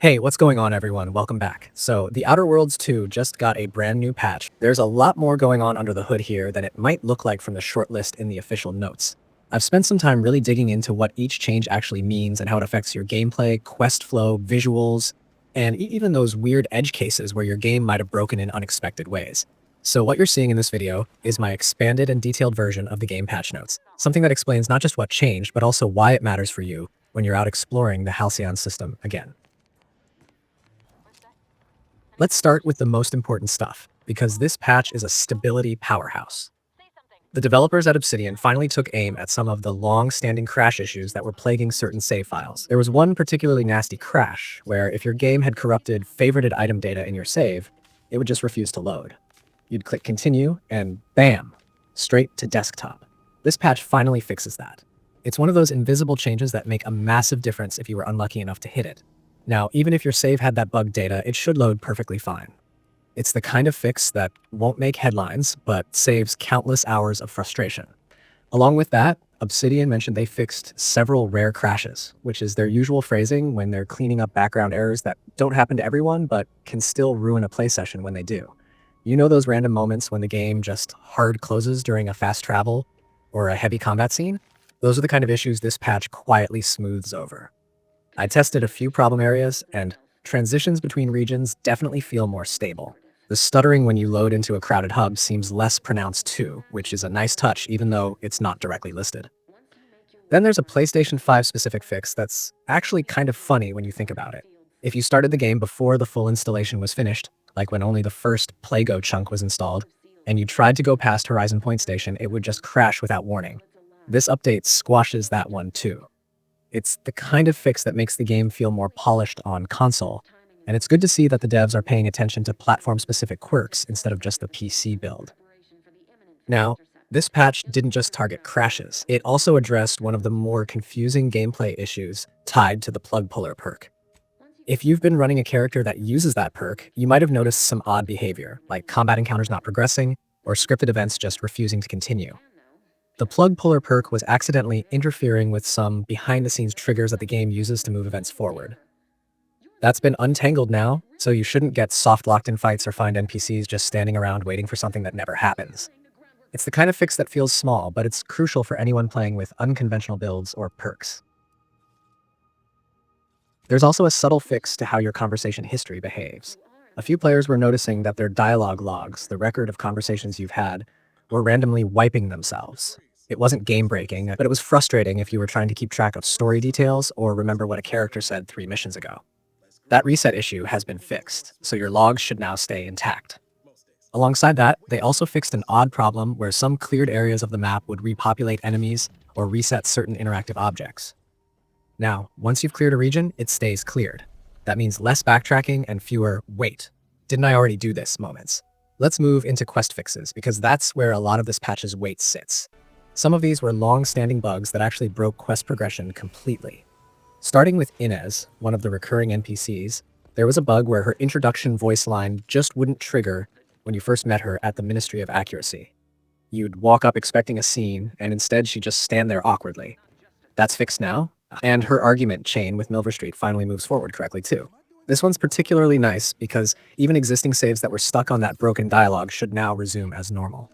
Hey, what's going on everyone? Welcome back. So, The Outer Worlds 2 just got a brand new patch. There's a lot more going on under the hood here than it might look like from the short list in the official notes. I've spent some time really digging into what each change actually means and how it affects your gameplay, quest flow, visuals, and even those weird edge cases where your game might have broken in unexpected ways. So what you're seeing in this video is my expanded and detailed version of the game patch notes, something that explains not just what changed, but also why it matters for you when you're out exploring the Halcyon system again. Let's start with the most important stuff, because this patch is a stability powerhouse. The developers at Obsidian finally took aim at some of the long-standing crash issues that were plaguing certain save files. There was one particularly nasty crash, where if your game had corrupted favorited item data in your save, it would just refuse to load. You'd click continue, and bam, straight to desktop. This patch finally fixes that. It's one of those invisible changes that make a massive difference if you were unlucky enough to hit it. Now, even if your save had that bugged data, it should load perfectly fine. It's the kind of fix that won't make headlines, but saves countless hours of frustration. Along with that, Obsidian mentioned they fixed several rare crashes, which is their usual phrasing when they're cleaning up background errors that don't happen to everyone, but can still ruin a play session when they do. You know those random moments when the game just hard closes during a fast travel or a heavy combat scene? Those are the kind of issues this patch quietly smooths over. I tested a few problem areas, and transitions between regions definitely feel more stable. The stuttering when you load into a crowded hub seems less pronounced too, which is a nice touch even though it's not directly listed. Then there's a PlayStation 5 specific fix that's actually kind of funny when you think about it. If you started the game before the full installation was finished, like when only the first Playgo chunk was installed, and you tried to go past Horizon Point Station, it would just crash without warning. This update squashes that one too. It's the kind of fix that makes the game feel more polished on console, and it's good to see that the devs are paying attention to platform-specific quirks instead of just the PC build. Now, this patch didn't just target crashes, it also addressed one of the more confusing gameplay issues tied to the plug puller perk. If you've been running a character that uses that perk, you might have noticed some odd behavior, like combat encounters not progressing, or scripted events just refusing to continue. The plug puller perk was accidentally interfering with some behind-the-scenes triggers that the game uses to move events forward. That's been untangled now, so you shouldn't get soft-locked in fights or find NPCs just standing around waiting for something that never happens. It's the kind of fix that feels small, but it's crucial for anyone playing with unconventional builds or perks. There's also a subtle fix to how your conversation history behaves. A few players were noticing that their dialogue logs, the record of conversations you've had, were randomly wiping themselves. It wasn't game-breaking, but it was frustrating if you were trying to keep track of story details or remember what a character said 3 missions ago. That reset issue has been fixed, so your logs should now stay intact. Alongside that, they also fixed an odd problem where some cleared areas of the map would repopulate enemies or reset certain interactive objects. Now, once you've cleared a region, it stays cleared. That means less backtracking and fewer "wait, didn't I already do this" moments. Let's move into quest fixes, because that's where a lot of this patch's weight sits. Some of these were long-standing bugs that actually broke quest progression completely. Starting with Inez, one of the recurring NPCs, there was a bug where her introduction voice line just wouldn't trigger when you first met her at the Ministry of Accuracy. You'd walk up expecting a scene, and instead she'd just stand there awkwardly. That's fixed now, and her argument chain with Milver Street finally moves forward correctly too. This one's particularly nice because even existing saves that were stuck on that broken dialogue should now resume as normal.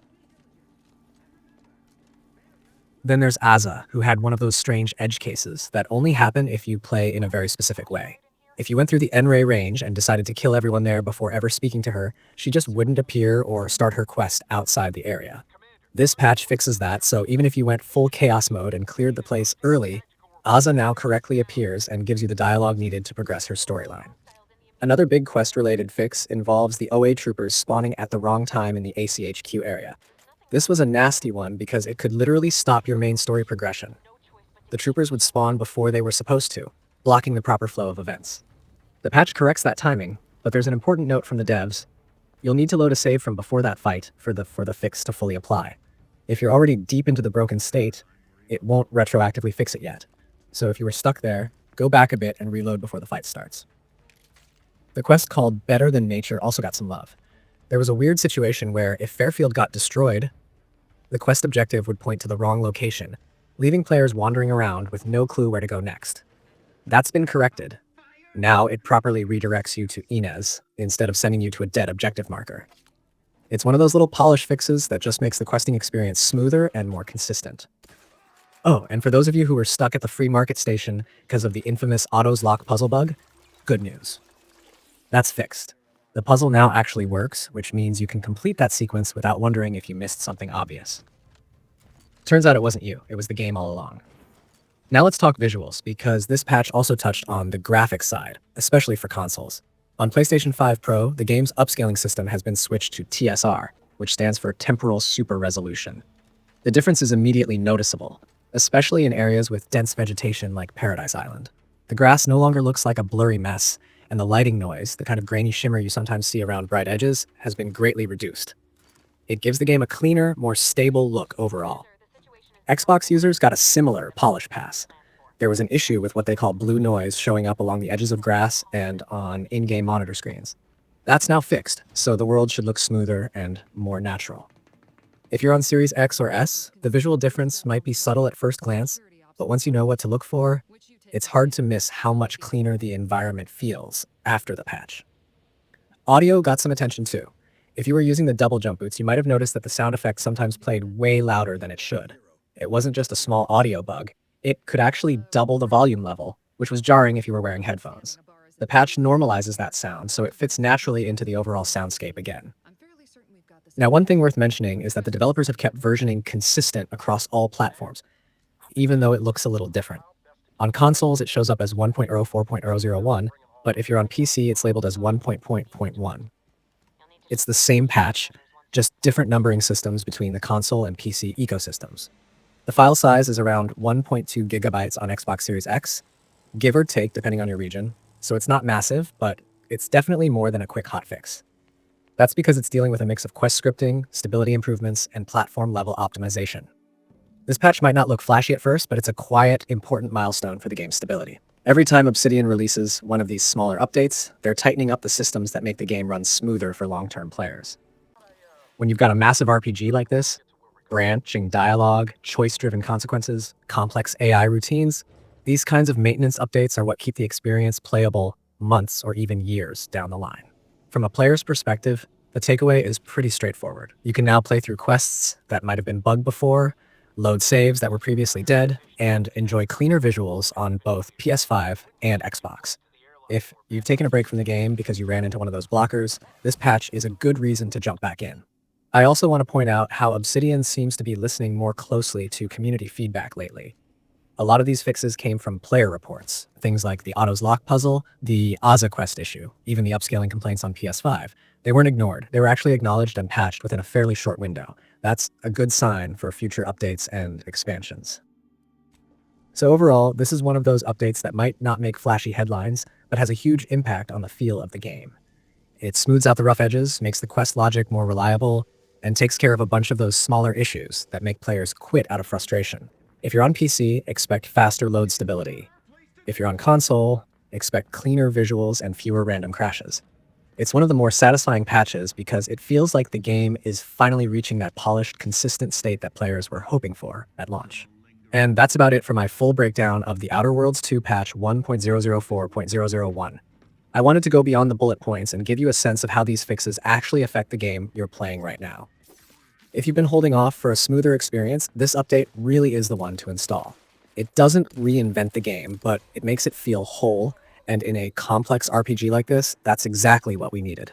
Then there's Aza, who had one of those strange edge cases that only happen if you play in a very specific way. If you went through the N-Ray range and decided to kill everyone there before ever speaking to her, she just wouldn't appear or start her quest outside the area. This patch fixes that, so even if you went full chaos mode and cleared the place early, Aza now correctly appears and gives you the dialogue needed to progress her storyline. Another big quest-related fix involves the OA troopers spawning at the wrong time in the ACHQ area. This was a nasty one because it could literally stop your main story progression. The troopers would spawn before they were supposed to, blocking the proper flow of events. The patch corrects that timing, but there's an important note from the devs. You'll need to load a save from before that fight for the fix to fully apply. If you're already deep into the broken state, it won't retroactively fix it yet. So if you were stuck there, go back a bit and reload before the fight starts. The quest called Better Than Nature also got some love. There was a weird situation where if Fairfield got destroyed, the quest objective would point to the wrong location, leaving players wandering around with no clue where to go next. That's been corrected. Now it properly redirects you to Inez instead of sending you to a dead objective marker. It's one of those little polish fixes that just makes the questing experience smoother and more consistent. Oh, and for those of you who were stuck at the free market station because of the infamous Autos Lock puzzle bug, good news. That's fixed. The puzzle now actually works, which means you can complete that sequence without wondering if you missed something obvious. Turns out it wasn't you, it was the game all along. Now let's talk visuals, because this patch also touched on the graphics side, especially for consoles. On PlayStation 5 Pro, the game's upscaling system has been switched to TSR, which stands for Temporal Super Resolution. The difference is immediately noticeable, especially in areas with dense vegetation like Paradise Island. The grass no longer looks like a blurry mess, and the lighting noise, the kind of grainy shimmer you sometimes see around bright edges, has been greatly reduced. It gives the game a cleaner, more stable look overall. Xbox users got a similar polish pass. There was an issue with what they call blue noise showing up along the edges of grass and on in-game monitor screens. That's now fixed, so the world should look smoother and more natural. If you're on Series X or S, the visual difference might be subtle at first glance, but once you know what to look for, it's hard to miss how much cleaner the environment feels after the patch. Audio got some attention too. If you were using the double jump boots, you might have noticed that the sound effect sometimes played way louder than it should. It wasn't just a small audio bug. It could actually double the volume level, which was jarring if you were wearing headphones. The patch normalizes that sound, so it fits naturally into the overall soundscape again. Now, one thing worth mentioning is that the developers have kept versioning consistent across all platforms, even though it looks a little different. On consoles, it shows up as 1.04.001, but if you're on PC, it's labeled as 1.0.1. It's the same patch, just different numbering systems between the console and PC ecosystems. The file size is around 1.2 gigabytes on Xbox Series X, give or take depending on your region, so it's not massive, but it's definitely more than a quick hotfix. That's because it's dealing with a mix of quest scripting, stability improvements, and platform-level optimization. This patch might not look flashy at first, but it's a quiet, important milestone for the game's stability. Every time Obsidian releases one of these smaller updates, they're tightening up the systems that make the game run smoother for long-term players. When you've got a massive RPG like this, branching dialogue, choice-driven consequences, complex AI routines, these kinds of maintenance updates are what keep the experience playable months or even years down the line. From a player's perspective, the takeaway is pretty straightforward. You can now play through quests that might have been bugged before, load saves that were previously dead, and enjoy cleaner visuals on both PS5 and Xbox. If you've taken a break from the game because you ran into one of those blockers, this patch is a good reason to jump back in. I also want to point out how Obsidian seems to be listening more closely to community feedback lately. A lot of these fixes came from player reports, things like the Autos Lock puzzle, the Aza quest issue, even the upscaling complaints on PS5. They weren't ignored. They were actually acknowledged and patched within a fairly short window. That's a good sign for future updates and expansions. So overall, this is one of those updates that might not make flashy headlines, but has a huge impact on the feel of the game. It smooths out the rough edges, makes the quest logic more reliable, and takes care of a bunch of those smaller issues that make players quit out of frustration. If you're on PC, expect faster load stability. If you're on console, expect cleaner visuals and fewer random crashes. It's one of the more satisfying patches because it feels like the game is finally reaching that polished, consistent state that players were hoping for at launch. And that's about it for my full breakdown of the Outer Worlds 2 patch 1.004.001. I wanted to go beyond the bullet points and give you a sense of how these fixes actually affect the game you're playing right now. If you've been holding off for a smoother experience, this update really is the one to install. It doesn't reinvent the game, but it makes it feel whole, and in a complex RPG like this, that's exactly what we needed.